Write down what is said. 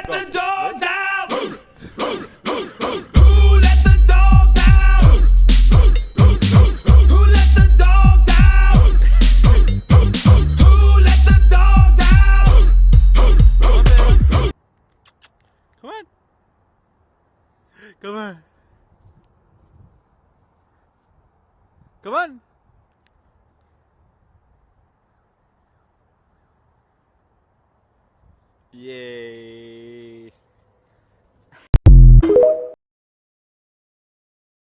let the dogs out? Who let the dogs out? Who let the dogs out? Who let the dogs out? Come on. Come on. Come on. Yay.